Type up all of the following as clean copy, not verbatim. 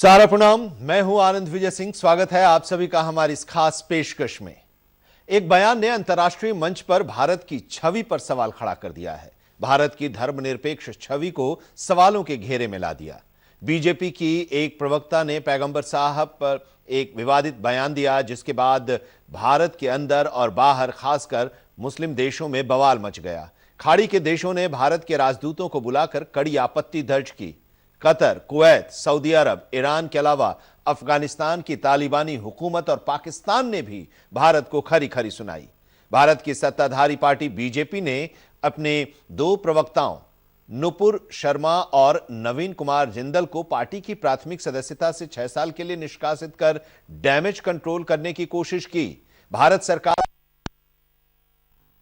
सारा प्रणाम। मैं हूं आनंद विजय सिंह। स्वागत है आप सभी का हमारी इस खास पेशकश में। एक बयान ने अंतर्राष्ट्रीय मंच पर भारत की छवि पर सवाल खड़ा कर दिया है। भारत की धर्मनिरपेक्ष छवि को सवालों के घेरे में ला दिया। बीजेपी की एक प्रवक्ता ने पैगंबर साहब पर एक विवादित बयान दिया, जिसके बाद भारत के अंदर और बाहर खासकर मुस्लिम देशों में बवाल मच गया। खाड़ी के देशों ने भारत के राजदूतों को बुलाकर कड़ी आपत्ति दर्ज की। कतर, कुवैत, सऊदी अरब, ईरान के अलावा अफगानिस्तान की तालिबानी हुकूमत और पाकिस्तान ने भी भारत को खरी खरी सुनाई। भारत की सत्ताधारी पार्टी बीजेपी ने अपने दो प्रवक्ताओं नुपुर शर्मा और नवीन कुमार जिंदल को पार्टी की प्राथमिक सदस्यता से 6 साल के लिए निष्कासित कर डैमेज कंट्रोल करने की कोशिश की। भारत सरकार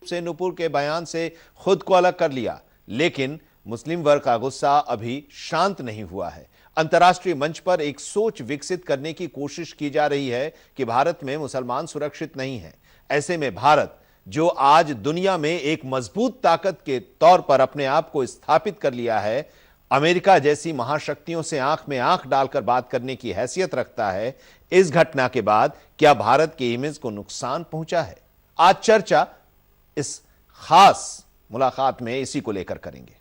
से नुपुर के बयान से खुद को अलग कर लिया, लेकिन मुस्लिम वर्ग का गुस्सा अभी शांत नहीं हुआ है। अंतर्राष्ट्रीय मंच पर एक सोच विकसित करने की कोशिश की जा रही है कि भारत में मुसलमान सुरक्षित नहीं है। ऐसे में भारत, जो आज दुनिया में एक मजबूत ताकत के तौर पर अपने आप को स्थापित कर लिया है, अमेरिका जैसी महाशक्तियों से आंख में आंख डालकर बात करने की हैसियत रखता है, इस घटना के बाद क्या भारत के इमेज को नुकसान पहुंचा है? आज चर्चा इस खास मुलाकात में इसी को लेकर करेंगे।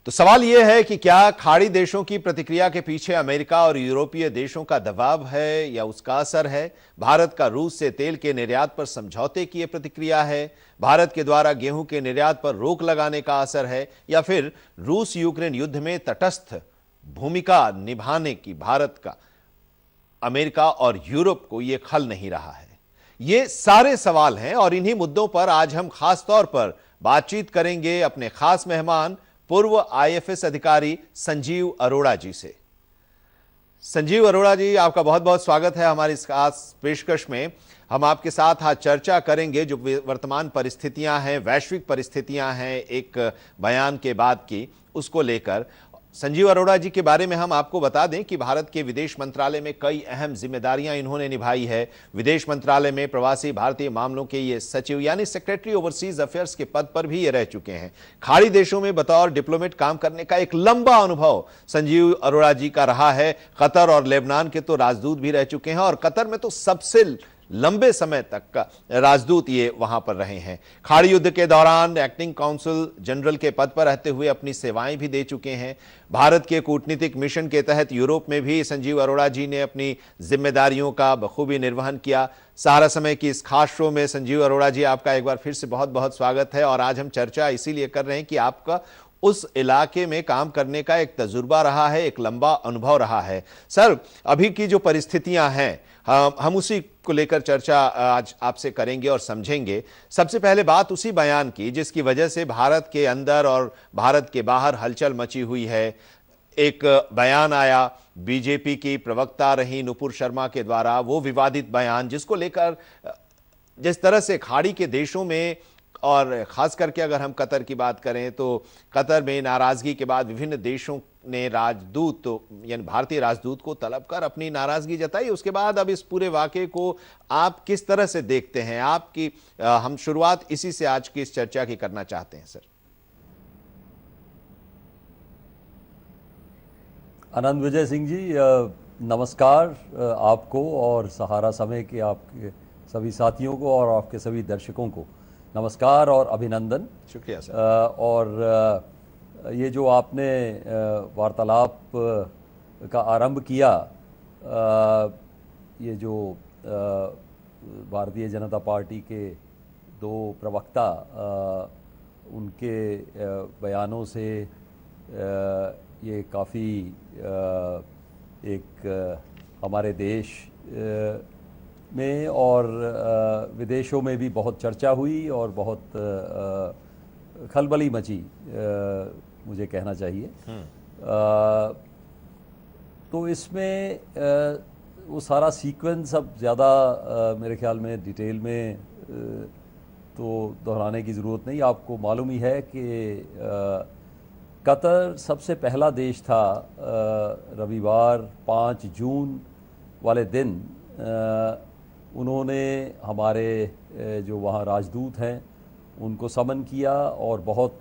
तो सवाल यह है कि क्या खाड़ी देशों की प्रतिक्रिया के पीछे अमेरिका और यूरोपीय देशों का दबाव है या उसका असर है? भारत का रूस से तेल के निर्यात पर समझौते की यह प्रतिक्रिया है? भारत के द्वारा गेहूं के निर्यात पर रोक लगाने का असर है? या फिर रूस यूक्रेन युद्ध में तटस्थ भूमिका निभाने की भारत का अमेरिका और यूरोप को यह खल नहीं रहा है? ये सारे सवाल हैं और इन्हीं मुद्दों पर आज हम खास तौर पर बातचीत करेंगे अपने खास मेहमान पूर्व आईएफएस अधिकारी संजीव अरोड़ा जी से। संजीव अरोड़ा जी, आपका बहुत बहुत स्वागत है हमारी इस खास पेशकश में। हम आपके साथ आज चर्चा करेंगे जो वर्तमान परिस्थितियां हैं, वैश्विक परिस्थितियां हैं एक बयान के बाद की, उसको लेकर। संजीव अरोड़ा जी के बारे में हम आपको बता दें कि भारत के विदेश मंत्रालय में कई अहम जिम्मेदारियां इन्होंने निभाई है। विदेश मंत्रालय में प्रवासी भारतीय मामलों के ये सचिव यानी सेक्रेटरी ओवरसीज अफेयर्स के पद पर भी ये रह चुके हैं। खाड़ी देशों में बतौर डिप्लोमेट काम करने का एक लंबा अनुभव संजीव अरोड़ा जी का रहा है। कतर और लेबनान के तो राजदूत भी रह चुके हैं और कतर में तो सबसे लंबे समय तक का राजदूत ये वहां पर रहे हैं। खाड़ी युद्ध के दौरान एक्टिंग काउंसिल जनरल के पद पर रहते हुए अपनी सेवाएं भी दे चुके हैं। भारत के कूटनीतिक मिशन के तहत यूरोप में भी संजीव अरोड़ा जी ने अपनी जिम्मेदारियों का बखूबी निर्वहन किया। सहारा समय की इस खास शो में संजीव अरोड़ा जी, आपका एक बार फिर से बहुत बहुत स्वागत है। और आज हम चर्चा इसीलिए कर रहे हैं कि आपका उस इलाके में काम करने का एक तजुर्बा रहा है, एक लंबा अनुभव रहा है। सर, अभी की जो परिस्थितियां हैं, हम उसी को लेकर चर्चा आज आपसे करेंगे और समझेंगे। सबसे पहले बात उसी बयान की जिसकी वजह से भारत के अंदर और भारत के बाहर हलचल मची हुई है। एक बयान आया बीजेपी की प्रवक्ता रही नुपुर शर्मा के द्वारा, वो विवादित बयान जिसको लेकर जिस तरह से खाड़ी के देशों में और खास करके अगर हम कतर की बात करें तो कतर में नाराजगी के बाद विभिन्न देशों ने राजदूत यानी भारतीय राजदूत को तलब कर अपनी नाराजगी जताई। उसके बाद अब इस पूरे वाकये को आप किस तरह से देखते हैं? आपकी हम शुरुआत इसी से आज की इस चर्चा की करना चाहते हैं। सर, आनंद विजय सिंह जी, नमस्कार आपको और सहारा समय के आपके सभी साथियों को और आपके सभी दर्शकों को नमस्कार और अभिनंदन। शुक्रिया सर। और ये जो आपने वार्तालाप का आरंभ किया, ये जो भारतीय जनता पार्टी के दो प्रवक्ता, उनके बयानों से ये काफ़ी एक हमारे देश में और विदेशों में भी बहुत चर्चा हुई और बहुत खलबली मची, मुझे कहना चाहिए। तो इसमें वो सारा सीक्वेंस अब ज़्यादा मेरे ख्याल में डिटेल में तो दोहराने की ज़रूरत नहीं। आपको मालूम ही है कि कतर सबसे पहला देश था रविवार 5 जून वाले दिन उन्होंने हमारे जो वहाँ राजदूत हैं उनको समन किया और बहुत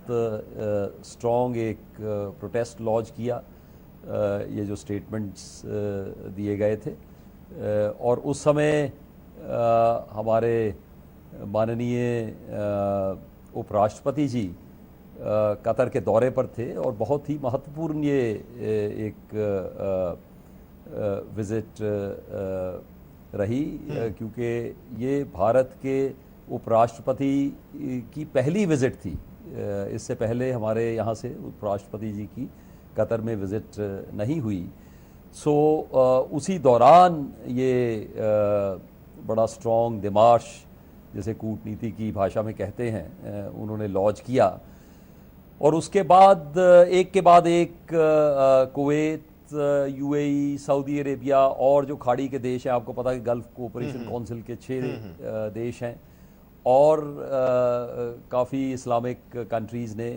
स्ट्रॉन्ग एक प्रोटेस्ट लॉन्च किया। ये जो स्टेटमेंट्स दिए गए थे, और उस समय हमारे माननीय उपराष्ट्रपति जी कतर के दौरे पर थे और बहुत ही महत्वपूर्ण ये एक विज़िट रही, क्योंकि ये भारत के उपराष्ट्रपति की पहली विज़िट थी। इससे पहले हमारे यहाँ से उपराष्ट्रपति जी की कतर में विज़िट नहीं हुई। सो उसी दौरान ये बड़ा स्ट्रॉन्ग दिमार्श, जैसे कूटनीति की भाषा में कहते हैं, उन्होंने लॉन्च किया। और उसके बाद एक के बाद एक कुवैत, यूएई, सऊदी अरेबिया और जो खाड़ी के देश हैं, आपको पता है कि गल्फ कोऑपरेशन काउंसिल के 6 देश हैं, और काफ़ी इस्लामिक कंट्रीज़ ने,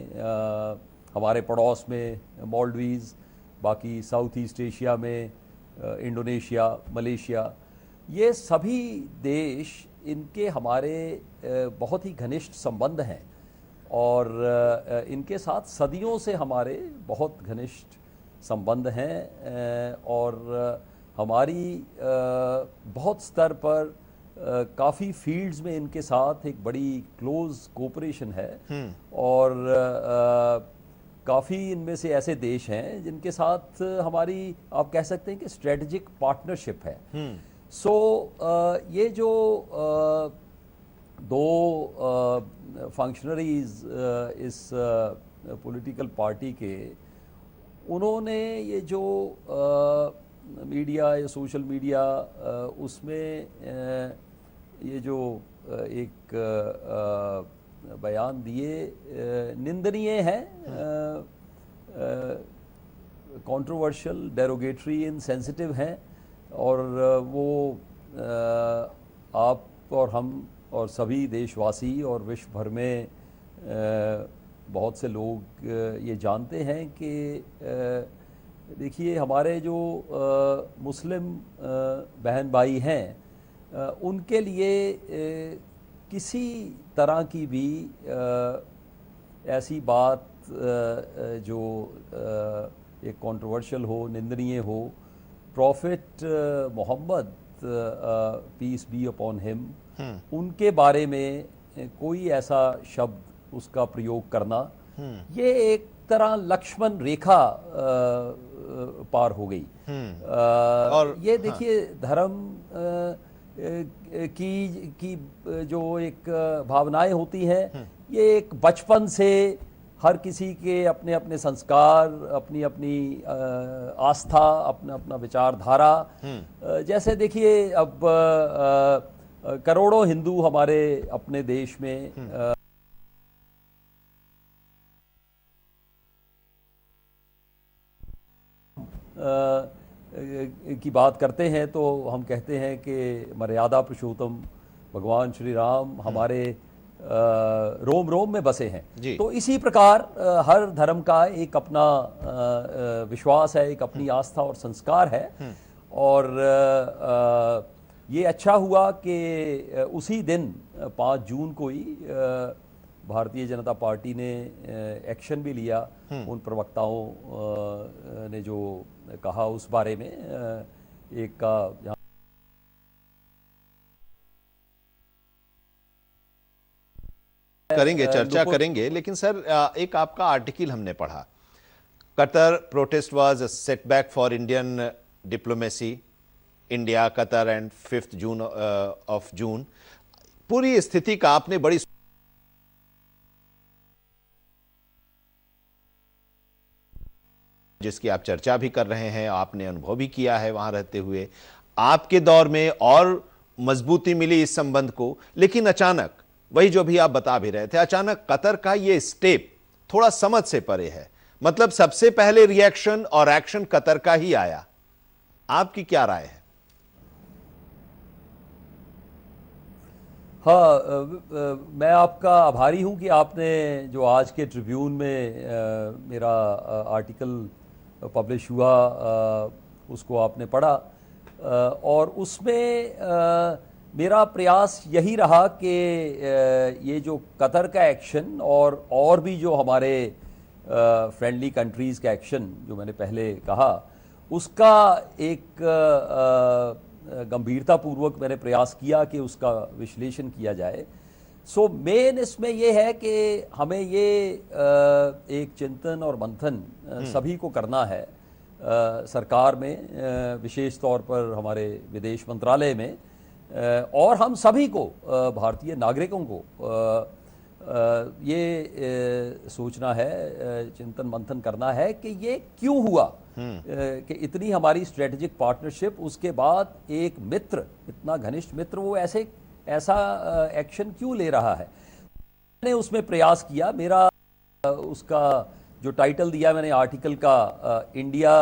हमारे पड़ोस में मालदीव्स, बाकी साउथ ईस्ट एशिया में इंडोनेशिया, मलेशिया, ये सभी देश, इनके हमारे बहुत ही घनिष्ठ संबंध हैं और इनके साथ सदियों से हमारे बहुत घनिष्ठ संबंध हैं, और हमारी बहुत स्तर पर काफ़ी फील्ड्स में इनके साथ एक बड़ी क्लोज कोऑपरेशन है। और काफ़ी इनमें से ऐसे देश हैं जिनके साथ हमारी, आप कह सकते हैं कि स्ट्रेटजिक पार्टनरशिप है। सो ये जो दो फंक्शनरीज इस पॉलिटिकल पार्टी के, उन्होंने ये जो मीडिया या सोशल मीडिया, उसमें ये जो एक बयान दिए, निंदनीय है, कंट्रोवर्शियल, डेरोगेटरी, इनसेंसिटिव हैं, और वो आप और हम और सभी देशवासी और विश्व भर में बहुत से लोग ये जानते हैं कि देखिए, हमारे जो मुस्लिम बहन भाई हैं, उनके लिए किसी तरह की भी ऐसी बात जो एक कंट्रोवर्शियल हो, निंदनीय हो, prophet Muhammad, peace be upon him, उनके बारे में कोई ऐसा शब्द उसका प्रयोग करना, ये एक तरह लक्ष्मण रेखा पार हो गई। और ये देखिए, धर्म की जो एक भावनाएं होती हैं, ये एक बचपन से हर किसी के अपने अपने संस्कार, अपनी अपनी आस्था, अपना अपना विचारधारा, जैसे देखिए अब करोड़ों हिंदू हमारे अपने देश में की बात करते हैं, तो हम कहते हैं कि मर्यादा पुरुषोत्तम भगवान श्री राम हमारे रोम रोम में बसे हैं। तो इसी प्रकार हर धर्म का एक अपना विश्वास है, एक अपनी आस्था और संस्कार है। और ये अच्छा हुआ कि उसी दिन 5 जून को ही भारतीय जनता पार्टी ने एक्शन भी लिया, उन प्रवक्ताओं ने जो कहा उस बारे में। एक का करेंगे, चर्चा करेंगे, लेकिन सर एक आपका आर्टिकल हमने पढ़ा, Qatar protest was a setback for Indian diplomacy, India Qatar and 5 June of June. पूरी स्थिति का आपने बड़ी जिसकी आप चर्चा भी कर रहे हैं, आपने अनुभव भी किया है वहां रहते हुए, आपके दौर में और मजबूती मिली इस संबंध को। लेकिन अचानक, वही जो भी आप बता भी रहे थे, अचानक कतर का ये स्टेप थोड़ा समझ से परे है। मतलब सबसे पहले रिएक्शन और एक्शन कतर का ही आया। आपकी क्या राय है? हाँ, मैं आपका आभारी हूं कि आपने जो आज के ट्रिब्यून में मेरा आर्टिकल पब्लिश हुआ, उसको आपने पढ़ा, और उसमें मेरा प्रयास यही रहा कि ये जो कतर का एक्शन और भी जो हमारे फ्रेंडली कंट्रीज़ का एक्शन जो मैंने पहले कहा, उसका एक गंभीरतापूर्वक मैंने प्रयास किया कि उसका विश्लेषण किया जाए। सो मेन इसमें यह है कि हमें ये एक चिंतन और मंथन सभी को करना है, सरकार में, विशेष तौर पर हमारे विदेश मंत्रालय में, और हम सभी को, भारतीय नागरिकों को ये सोचना है, चिंतन मंथन करना है कि ये क्यों हुआ, कि इतनी हमारी स्ट्रेटेजिक पार्टनरशिप, उसके बाद एक मित्र, इतना घनिष्ठ मित्र, वो ऐसा एक्शन क्यों ले रहा है। मैंने उसमें प्रयास किया। मेरा उसका जो टाइटल दिया मैंने आर्टिकल का, India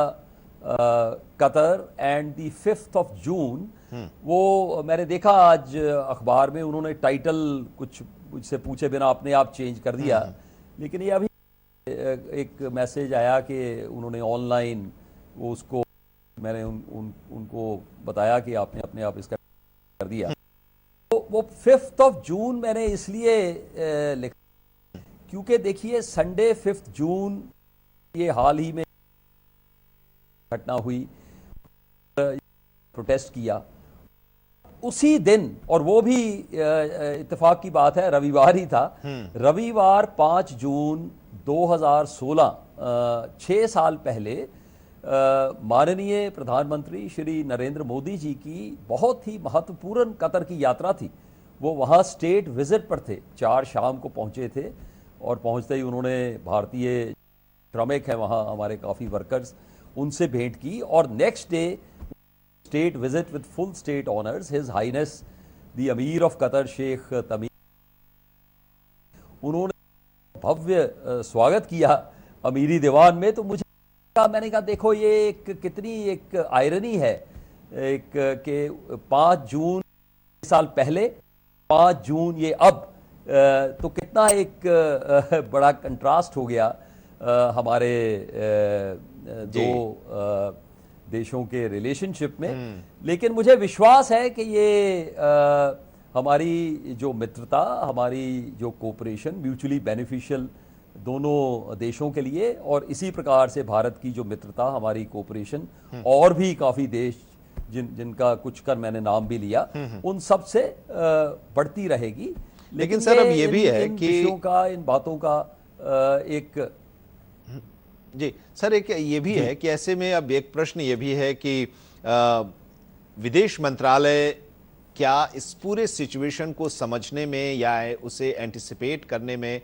Qatar and the 5th of जून, वो मैंने देखा आज अखबार में उन्होंने टाइटल कुछ मुझसे पूछे बिना अपने आप चेंज कर दिया, लेकिन ये अभी एक मैसेज आया कि उन्होंने ऑनलाइन वो उसको, मैंने उनको बताया कि आपने अपने आप इसका कर दिया। तो वो 5th of जून मैंने इसलिए लिखा क्योंकि देखिए संडे 5th जून ये हाल ही में घटना हुई, प्रोटेस्ट किया उसी दिन, और वो भी इत्तेफाक की बात है रविवार ही था, रविवार 5 जून 2016, 6 साल पहले माननीय प्रधानमंत्री श्री नरेंद्र मोदी जी की बहुत ही महत्वपूर्ण कतर की यात्रा थी। वो वहाँ स्टेट विजिट पर थे, 4 शाम को पहुँचे थे, और पहुँचते ही उन्होंने भारतीय श्रमिक हैं वहाँ हमारे काफ़ी वर्कर्स, उनसे भेंट की, और next day state visit with full state honours, his highness the Amir of Qatar Sheikh Tamim, उन्होंने भव्य स्वागत किया अमीरी दीवान में। तो मैंने कहा देखो ये एक कितनी एक आयरनी है, एक के 5 जून साल पहले, 5 जून ये अब, तो कितना एक बड़ा कंट्रास्ट हो गया हमारे दो देशों के रिलेशनशिप में। लेकिन मुझे विश्वास है कि ये हमारी जो मित्रता, हमारी जो कोऑपरेशन म्यूचुअली बेनिफिशियल दोनों देशों के लिए, और इसी प्रकार से भारत की जो मित्रता, हमारी कोऑपरेशन और भी काफ़ी देश जिनका कुछ कर मैंने नाम भी लिया, उन सब से बढ़ती रहेगी। लेकिन सर अब ये भी है कि इन बातों का एक, जी सर, एक ये भी है कि ऐसे में अब एक प्रश्न ये भी है कि विदेश मंत्रालय क्या इस पूरे सिचुएशन को समझने में या उसे एंटिसिपेट करने में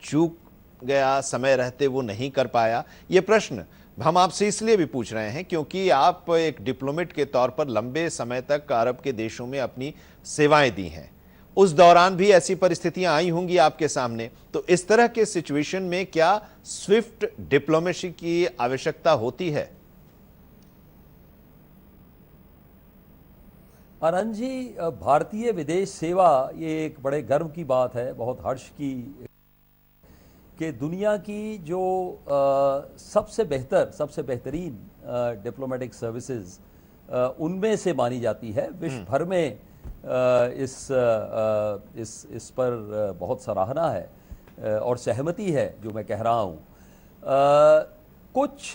चूक गया, समय रहते वो नहीं कर पाया? ये प्रश्न हम आपसे इसलिए भी पूछ रहे हैं क्योंकि आप एक डिप्लोमेट के तौर पर लंबे समय तक अरब के देशों में अपनी सेवाएं दी हैं, उस दौरान भी ऐसी परिस्थितियां आई होंगी आपके सामने। तो इस तरह के सिचुएशन में क्या स्विफ्ट डिप्लोमेसी की आवश्यकता होती है? आनंद जी, भारतीय विदेश सेवा ये एक बड़े गर्व की बात है, बहुत हर्ष की, कि दुनिया की जो सबसे बेहतरीन डिप्लोमेटिक सर्विसेज उनमें से मानी जाती है विश्व भर में। इस पर बहुत सराहना है और सहमति है जो मैं कह रहा हूँ। कुछ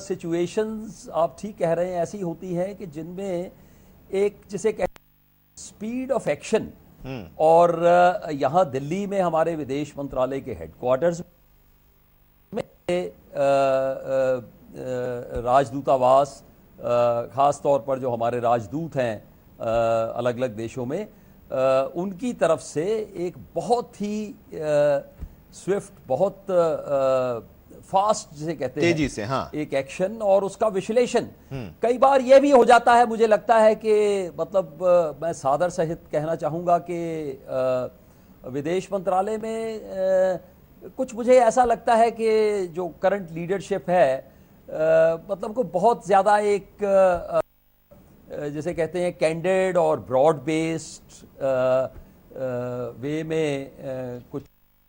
सिचुएशंस आप ठीक कह रहे हैं ऐसी होती हैं कि जिनमें एक जिसे कहते हैं स्पीड ऑफ एक्शन, और यहाँ दिल्ली में हमारे विदेश मंत्रालय के हेडक्वार्टर्स में, राजदूतावास, खास तौर पर जो हमारे राजदूत हैं अलग अलग देशों में, उनकी तरफ से एक बहुत ही स्विफ्ट, बहुत फास्ट जिसे कहते हैं, तेजी से, हाँ, एक एक्शन और उसका विश्लेषण। कई बार यह भी हो जाता है, मुझे लगता है कि मतलब मैं सादर सहित कहना चाहूँगा कि विदेश मंत्रालय में कुछ मुझे ऐसा लगता है कि जो करंट लीडरशिप है, मतलब को बहुत ज़्यादा एक जैसे कहते हैं कैंडिड और ब्रॉड बेस्ड वे में कुछ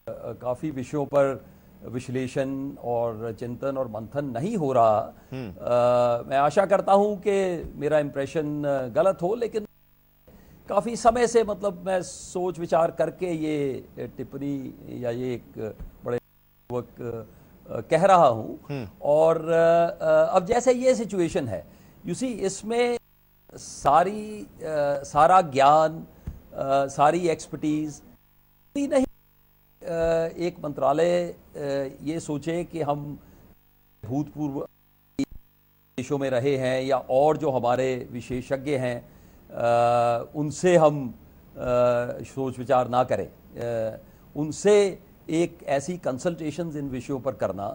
काफ़ी विषयों पर विश्लेषण और चिंतन और मंथन नहीं हो रहा। मैं आशा करता हूं कि मेरा इंप्रेशन गलत हो, लेकिन काफ़ी समय से मतलब मैं सोच विचार करके ये टिप्पणी या ये एक बड़े पूर्वक कह रहा हूँ। और अब जैसे ये सिचुएशन है, यू सी, इसमें सारा ज्ञान, सारी एक्सपर्टीज नहीं, एक मंत्रालय ये सोचे कि हम भूतपूर्व देशों में रहे हैं या और जो हमारे विशेषज्ञ हैं उनसे हम सोच विचार ना करें, उनसे एक ऐसी कंसल्टेशंस इन विषयों पर करना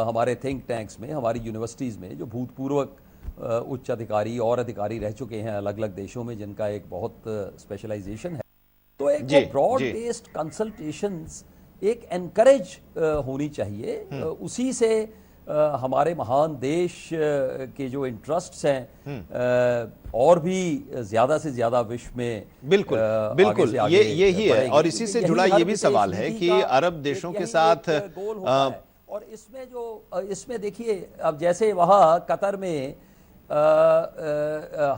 हमारे थिंक टैंक्स में, हमारी यूनिवर्सिटीज़ में जो भूतपूर्व उच्च अधिकारी और अधिकारी रह चुके हैं अलग अलग देशों में, जिनका एक बहुत स्पेशलाइजेशन है, तो एक ब्रॉड बेस्ड कंसल्टेशंस एक एनकरेज होनी चाहिए। उसी से हमारे महान देश के जो इंटरेस्ट्स हैं और भी ज्यादा से ज्यादा विश्व में बिल्कुल बिल्कुल ये ही है। और इसी से जुड़ा ये भी सवाल है कि अरब देशों के साथ और इसमें देखिए, अब जैसे वहाँ कतर में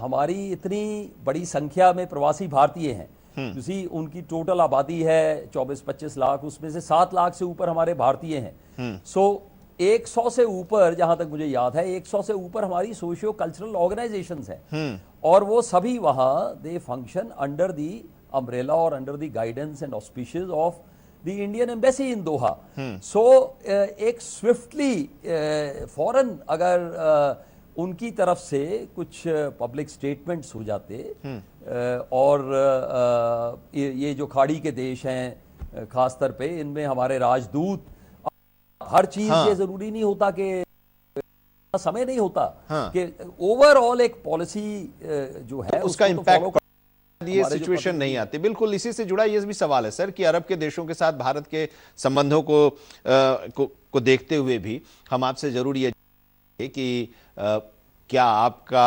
हमारी इतनी बड़ी संख्या में प्रवासी भारतीय हैं, उसी उनकी टोटल आबादी है 24-25 लाख, उसमें से 7 लाख से ऊपर हमारे भारतीय हैं। सो 100 से ऊपर, जहां तक मुझे याद है 100 से ऊपर हमारी सोशियो कल्चरल ऑर्गेनाइजेशंस हैं, और वो सभी वहां they function under the umbrella और under the guidance and auspicious of the Indian embassy in Doha. So एक स्विफ्टली फौरन अगर उनकी तरफ से कुछ पब्लिक स्टेटमेंट्स हो जाते, और ये जो खाड़ी के देश हैं खासतौर पे, इनमें हमारे राजदूत, हर चीज ये जरूरी नहीं होता कि समय नहीं होता कि ओवरऑल एक पॉलिसी जो है उसका इम्पैक्ट, ये सिचुएशन नहीं आती। बिल्कुल इसी से जुड़ा ये भी सवाल है सर कि अरब के देशों के साथ भारत के संबंधों को देखते हुए भी हम आपसे जरूर ये कि क्या आपका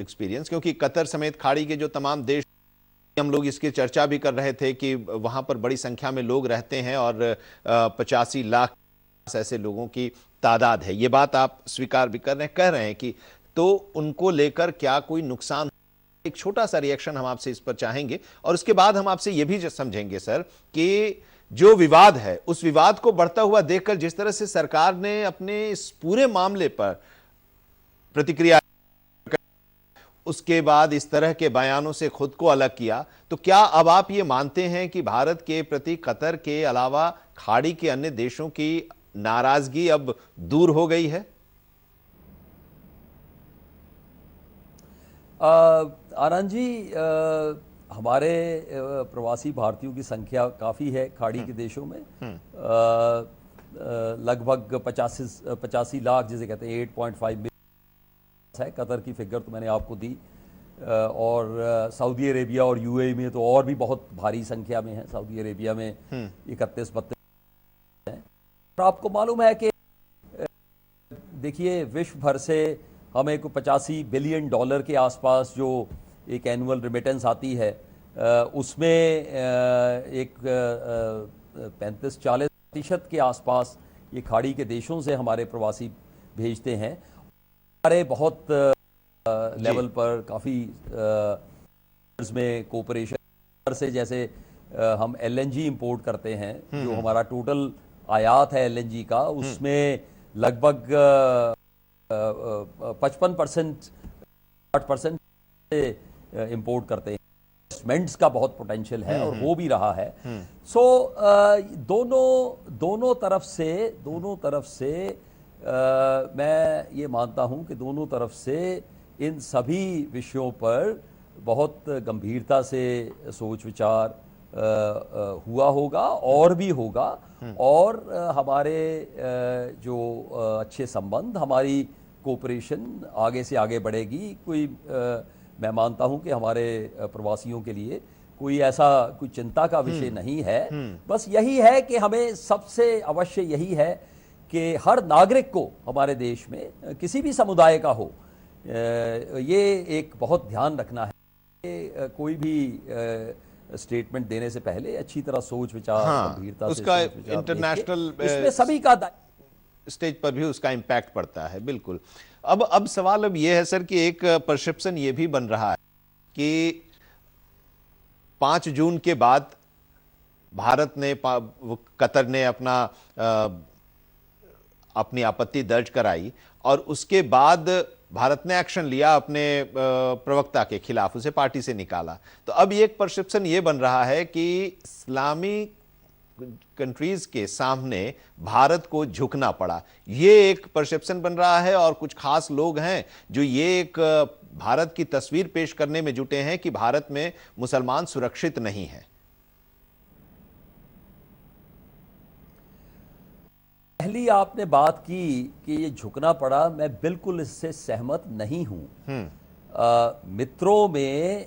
एक्सपीरियंस, क्योंकि कतर समेत खाड़ी के जो तमाम देश, हम लोग इसकी चर्चा भी कर रहे थे कि वहां पर बड़ी संख्या में लोग रहते हैं और 85 लाख ऐसे लोगों की तादाद है। ये बात आप स्वीकार भी कर रहे हैं, कह रहे हैं कि तो उनको लेकर क्या कोई नुकसान। एक छोटा सा रिएक्शन हम आपसे इस पर चाहेंगे और उसके बाद हम आपसे यह भी समझेंगे सर कि जो विवाद है, उस विवाद को बढ़ता हुआ देखकर जिस तरह से सरकार ने अपने इस पूरे मामले पर प्रतिक्रिया, उसके बाद इस तरह के बयानों से खुद को अलग किया, तो क्या अब आप ये मानते हैं कि भारत के प्रति कतर के अलावा खाड़ी के अन्य देशों की नाराजगी अब दूर हो गई है? आनंद जी, हमारे प्रवासी भारतीयों की संख्या काफ़ी है खाड़ी के देशों में, लगभग 85 लाख जिसे कहते हैं 8.5 मिलियन है। कतर की फिगर तो मैंने आपको दी, और सऊदी अरेबिया और यूएई में तो और भी बहुत भारी संख्या में है। सऊदी अरेबिया में 31-32 है। और आपको मालूम है कि देखिए, विश्व भर से हमें को $85 बिलियन के आसपास जो एक एनुअल रिमिटेंस आती है, उसमें एक 35-40% के आसपास ये खाड़ी के देशों से हमारे प्रवासी भेजते हैं। हमारे बहुत लेवल पर काफ़ी में कोऑपरेशन से, जैसे हम LNG इंपोर्ट करते हैं, जो हमारा टोटल आयात है LNG का, उसमें लगभग 55% 60% इंपोर्ट करते हैं। इन्वेस्टमेंट्स का बहुत पोटेंशियल है और हो भी रहा है। सो दोनों तरफ से मैं ये मानता हूं कि दोनों तरफ से इन सभी विषयों पर बहुत गंभीरता से सोच विचार हुआ होगा और भी होगा, और हमारे जो अच्छे संबंध, हमारी कोऑपरेशन आगे से आगे बढ़ेगी। मैं मानता हूं कि हमारे प्रवासियों के लिए कोई चिंता का विषय नहीं है। बस यही है कि हमें सबसे अवश्य यही है कि हर नागरिक को हमारे देश में, किसी भी समुदाय का हो, ये एक बहुत ध्यान रखना है कि कोई भी स्टेटमेंट देने से पहले अच्छी तरह सोच विचार, गंभीरता से उसका इंटरनेशनल इसमें सभी का स्टेज पर भी उसका इम्पैक्ट पड़ता है। बिल्कुल। अब सवाल अब यह है सर कि एक परसेप्शन ये भी बन रहा है कि 5 जून के बाद भारत ने कतर ने अपनी आपत्ति दर्ज कराई और उसके बाद भारत ने एक्शन लिया अपने प्रवक्ता के खिलाफ, उसे पार्टी से निकाला। तो अब एक परसेप्शन ये बन रहा है कि इस्लामी कंट्रीज के सामने भारत को झुकना पड़ा, ये एक परसेप्शन बन रहा है। और कुछ खास लोग हैं जो ये एक भारत की तस्वीर पेश करने में जुटे हैं कि भारत में मुसलमान सुरक्षित नहीं है। पहली आपने बात की कि ये झुकना पड़ा, मैं बिल्कुल इससे सहमत नहीं हूं। मित्रों में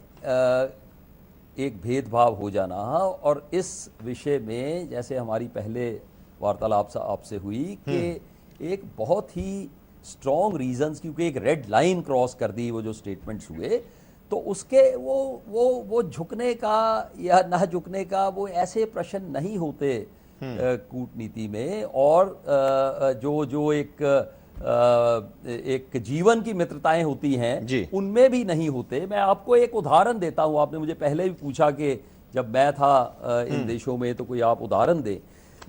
एक भेदभाव हो जाना, और इस विषय में जैसे हमारी पहले वार्तालाप आपसे हुई कि एक बहुत ही स्ट्रॉन्ग रीजंस, क्योंकि एक रेड लाइन क्रॉस कर दी वो जो स्टेटमेंट्स हुए, तो उसके वो झुकने का या ना झुकने का वो ऐसे प्रश्न नहीं होते कूटनीति में। और जो एक जीवन की मित्रताएं होती हैं उनमें भी नहीं होते। मैं आपको एक उदाहरण देता हूं, आपने मुझे पहले भी पूछा कि जब मैं था इन देशों में तो कोई आप उदाहरण दें।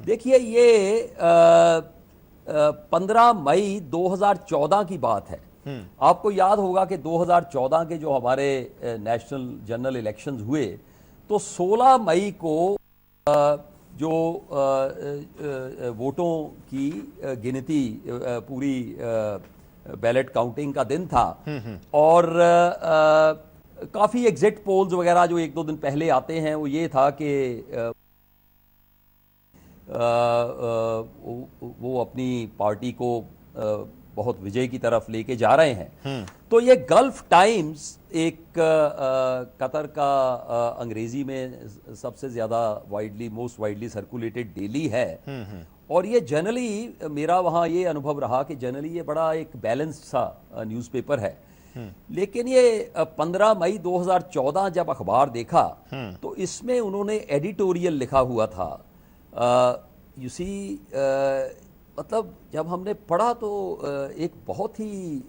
देखिए ये 15 मई 2014 की बात है। आपको याद होगा कि 2014 के जो हमारे नेशनल जनरल इलेक्शंस हुए, तो 16 मई को जो वोटों की गिनती, पूरी बैलेट काउंटिंग का दिन था, और काफी एग्जिट पोल्स वगैरह जो 1-2 दिन पहले आते हैं, वो ये था कि वो अपनी पार्टी को बहुत विजय की तरफ लेके जा रहे हैं। तो ये गल्फ टाइम्स एक कतर का अंग्रेजी में सबसे ज्यादा मोस्ट वाइडली सर्कुलेटेड डेली है। और ये जनरली, मेरा वहाँ ये अनुभव रहा कि जनरली ये बड़ा एक बैलेंस्ड सा न्यूज़पेपर है। लेकिन ये 15 मई 2014 जब अखबार देखा तो इसमें उन्होंने एडिटोरियल लिखा हुआ था। यू सी, मतलब जब हमने पढ़ा तो एक बहुत ही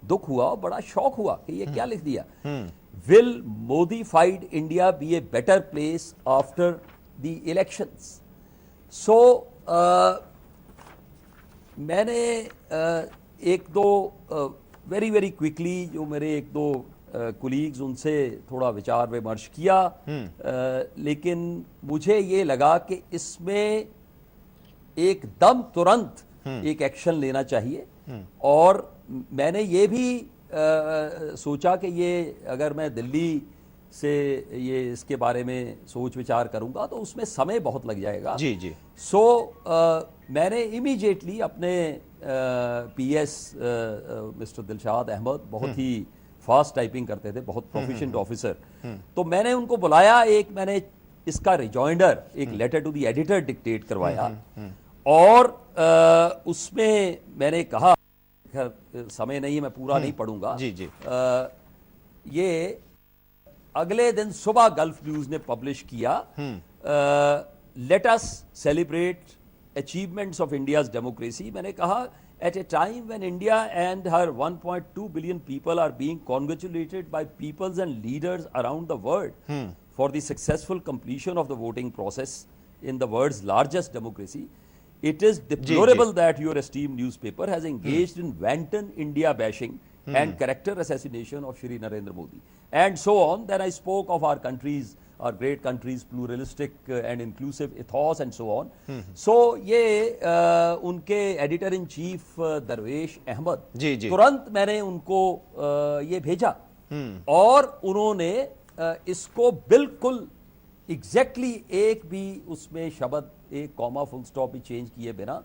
दुख हुआ, बड़ा शौक हुआ कि ये क्या लिख दिया। Will modified India be a better place after the elections. So मैंने एक दो वेरी वेरी क्विकली जो मेरे 1-2 कुलीग्स, उनसे थोड़ा विचार विमर्श किया। लेकिन मुझे ये लगा कि इसमें एकदम तुरंत एक एक्शन लेना चाहिए। और मैंने ये भी सोचा कि ये अगर मैं दिल्ली से ये इसके बारे में सोच विचार करूंगा तो उसमें समय बहुत लग जाएगा। जी जी। सो मैंने इमीडिएटली अपने पीएस मिस्टर दिलशाद अहमद, बहुत ही फास्ट टाइपिंग करते थे, बहुत प्रोफिशिएंट ऑफिसर, तो मैंने उनको बुलाया। मैंने इसका रिजॉइंडर, एक letter to the editor dictate करवाया। और उसमें मैंने कहा, समय नहीं है, मैं पूरा नहीं पढ़ूंगा। जी जी। ये अगले दिन सुबह गल्फ न्यूज ने पब्लिश किया, let us celebrate achievements of India's democracy. मैंने कहा, at a time when India and her 1.2 billion people are being congratulated by peoples and leaders around the world for the successful completion of the voting process in the world's largest democracy, it is deplorable that your esteemed newspaper has engaged in wanton India bashing and character assassination of Shri Narendra Modi, and so on. Then I spoke of our country's, our great country's pluralistic and inclusive ethos and so on. So ये उनके editor in chief दरवेश अहमद, तुरंत मैंने उनको ये भेजा और उन्होंने इसको बिल्कुल एग्जैक्टली एक भी उसमें शब्द, एक कॉमा, फुल स्टॉप भी चेंज किए बिना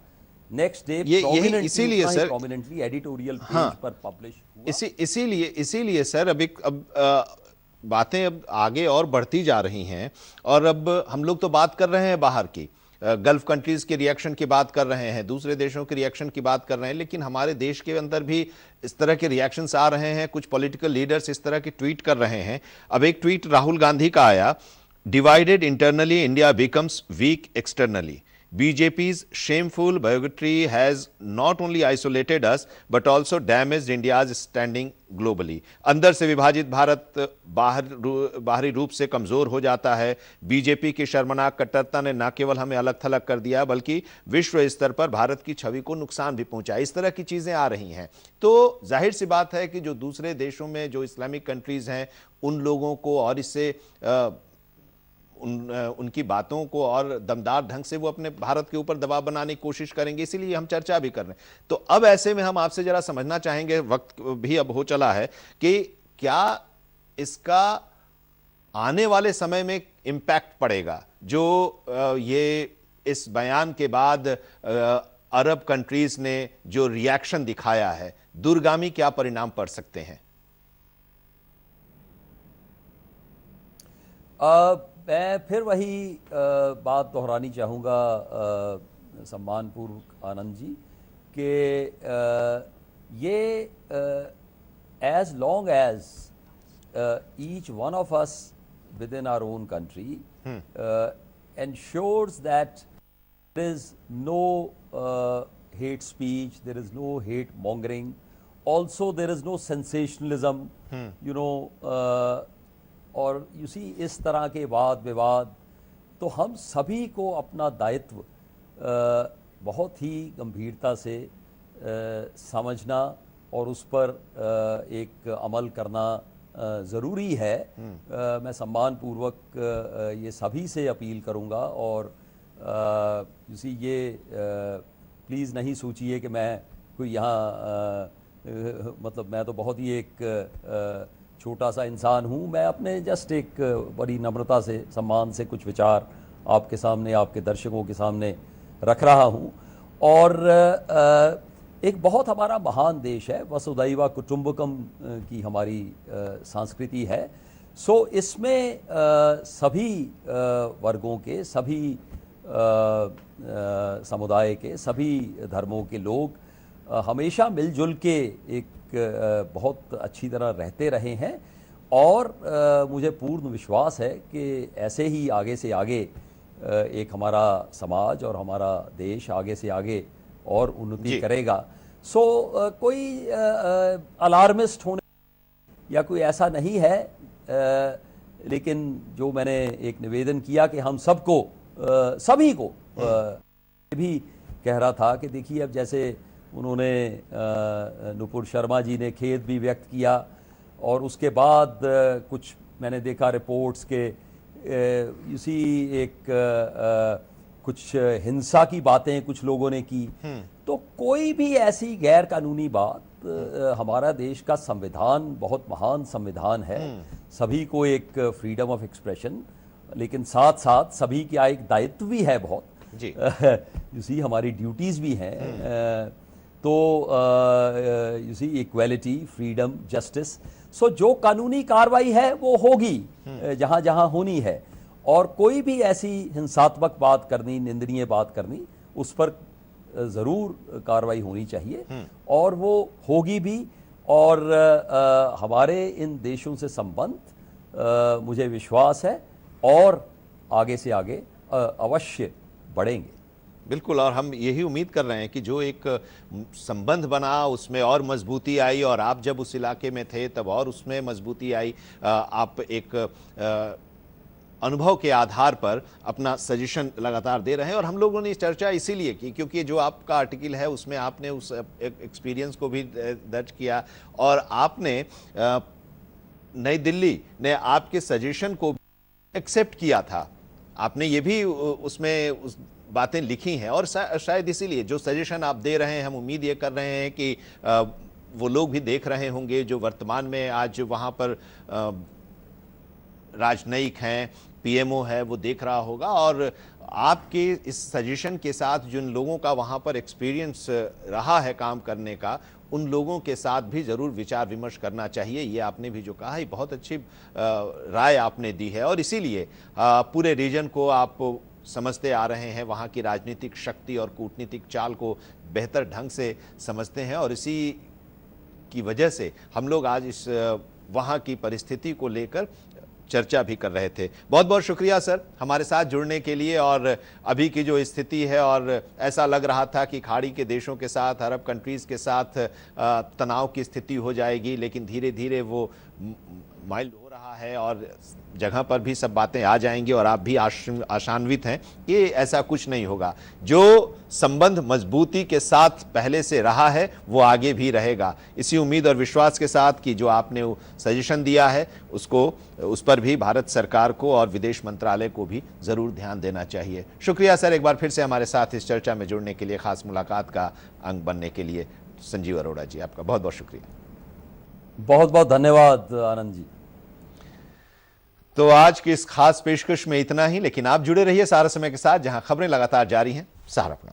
नेक्स्ट डे इसीलिए सर प्रोमिनेंटली एडिटोरियल पेज पर पब्लिश हुआ। इसीलिए सर अब बातें अब आगे और बढ़ती जा रही हैं। और अब हम लोग तो बात कर रहे हैं बाहर की, गल्फ कंट्रीज के रिएक्शन की बात कर रहे हैं, दूसरे देशों के रिएक्शन की बात कर रहे हैं, लेकिन हमारे देश के अंदर भी इस तरह के रिएक्शंस आ रहे हैं। कुछ पॉलिटिकल लीडर्स इस तरह के ट्वीट कर रहे हैं। अब एक ट्वीट राहुल गांधी का आया, divided internally India becomes week externally. BJP's shameful bigotry has not only isolated us but also damaged India's standing globally. अंदर से विभाजित भारत बाहरी रूप से कमजोर हो जाता है। बीजेपी की शर्मनाक कट्टरता ने न केवल हमें अलग थलग कर दिया बल्कि विश्व स्तर पर भारत की छवि को नुकसान भी पहुंचा। इस तरह की चीजें आ रही हैं तो जाहिर सी बात है कि जो दूसरे देशों में जो इस्लामिक कंट्रीज हैं उन लोगों को और इससे उनकी बातों को और दमदार ढंग से वो अपने भारत के ऊपर दबाव बनाने की कोशिश करेंगे, इसीलिए हम चर्चा भी कर रहे हैं। तो अब ऐसे में हम आपसे जरा समझना चाहेंगे, वक्त भी अब हो चला है, कि क्या इसका आने वाले समय में इम्पैक्ट पड़ेगा जो ये इस बयान के बाद अरब कंट्रीज ने जो रिएक्शन दिखाया है, दूरगामी क्या परिणाम पड़ सकते हैं? मैं फिर वही बात दोहरानी चाहूँगा सम्मानपूर्वक आनंद जी कि ये as long as each one of us within our own country ensures that there is no hate speech, there is no hate mongering, also there is no sensationalism, you know, और you see इस तरह के वाद विवाद, तो हम सभी को अपना दायित्व बहुत ही गंभीरता से समझना और उस पर एक अमल करना ज़रूरी है। मैं सम्मानपूर्वक ये सभी से अपील करूँगा और यू सी ये प्लीज़ नहीं सोचिए कि मैं कोई यहाँ मतलब मैं तो बहुत ही एक छोटा सा इंसान हूँ। मैं अपने जस्ट एक बड़ी नम्रता से सम्मान से कुछ विचार आपके सामने, आपके दर्शकों के सामने रख रहा हूँ। और एक बहुत हमारा महान देश है, वसुधैव कुटुंबकम की हमारी संस्कृति है। सो इसमें सभी वर्गों के, सभी समुदाय के, सभी धर्मों के लोग हमेशा मिलजुल के एक बहुत अच्छी तरह रहते रहे हैं और मुझे पूर्ण विश्वास है कि ऐसे ही आगे से आगे एक हमारा समाज और हमारा देश आगे से आगे और उन्नति करेगा। सो कोई अलार्मिस्ट होने या कोई ऐसा नहीं है, लेकिन जो मैंने एक निवेदन किया कि हम सबको सभी को भी कह रहा था कि देखिए अब जैसे उन्होंने नुपुर शर्मा जी ने खेद भी व्यक्त किया और उसके बाद कुछ मैंने देखा रिपोर्ट्स के यू सी एक कुछ हिंसा की बातें कुछ लोगों ने की। तो कोई भी ऐसी गैर कानूनी बात, हमारा देश का संविधान बहुत महान संविधान है, सभी को एक फ्रीडम ऑफ एक्सप्रेशन, लेकिन साथ साथ सभी का एक दायित्व भी है बहुत जी। यू सी हमारी ड्यूटीज़ भी हैं। तो you see equality, freedom, justice, so जो कानूनी कार्रवाई है वो होगी जहाँ जहाँ होनी है, और कोई भी ऐसी हिंसात्मक बात करनी, निंदनीय बात करनी, उस पर ज़रूर कार्रवाई होनी चाहिए और वो होगी भी। और हमारे इन देशों से संबंध मुझे विश्वास है और आगे से आगे अवश्य बढ़ेंगे। बिल्कुल, और हम यही उम्मीद कर रहे हैं कि जो एक संबंध बना उसमें और मजबूती आई, और आप जब उस इलाके में थे तब और उसमें मजबूती आई। आप एक अनुभव के आधार पर अपना सजेशन लगातार दे रहे हैं, और हम लोगों ने चर्चा इसीलिए की क्योंकि जो आपका आर्टिकल है उसमें आपने उस एक्सपीरियंस को भी दर्ज किया और आपने नई दिल्ली ने आपके सजेशन को एक्सेप्ट किया था। आपने ये भी उसमें उस बातें लिखी हैं, और शायद इसीलिए जो सजेशन आप दे रहे हैं, हम उम्मीद ये कर रहे हैं कि वो लोग भी देख रहे होंगे जो वर्तमान में आज वहाँ पर राजनयिक हैं, पीएमओ है, वो देख रहा होगा। और आपके इस सजेशन के साथ जिन लोगों का वहाँ पर एक्सपीरियंस रहा है काम करने का, उन लोगों के साथ भी ज़रूर विचार विमर्श करना चाहिए। ये आपने भी जो कहा है बहुत अच्छी राय आपने दी है, और इसीलिए पूरे रीजन को आप समझते आ रहे हैं, वहाँ की राजनीतिक शक्ति और कूटनीतिक चाल को बेहतर ढंग से समझते हैं, और इसी की वजह से हम लोग आज इस वहाँ की परिस्थिति को लेकर चर्चा भी कर रहे थे। बहुत बहुत शुक्रिया सर हमारे साथ जुड़ने के लिए। और अभी की जो स्थिति है, और ऐसा लग रहा था कि खाड़ी के देशों के साथ, अरब कंट्रीज़ के साथ तनाव की स्थिति हो जाएगी, लेकिन धीरे धीरे वो माइल्ड हो रहा है और जगह पर भी सब बातें आ जाएंगी। और आप भी आशान्वित हैं कि ऐसा कुछ नहीं होगा। जो संबंध मजबूती के साथ पहले से रहा है वो आगे भी रहेगा। इसी उम्मीद और विश्वास के साथ कि जो आपने सजेशन दिया है उस पर भी भारत सरकार को और विदेश मंत्रालय को भी जरूर ध्यान देना चाहिए। शुक्रिया सर एक बार फिर से हमारे साथ इस चर्चा में जुड़ने के लिए, खास मुलाकात का अंग बनने के लिए। संजीव अरोड़ा जी, आपका बहुत बहुत शुक्रिया। बहुत बहुत धन्यवाद आनंद जी। तो आज की इस खास पेशकश में इतना ही, लेकिन आप जुड़े रहिए सहारा समय के साथ, जहां खबरें लगातार जारी हैं। सहारा अपना।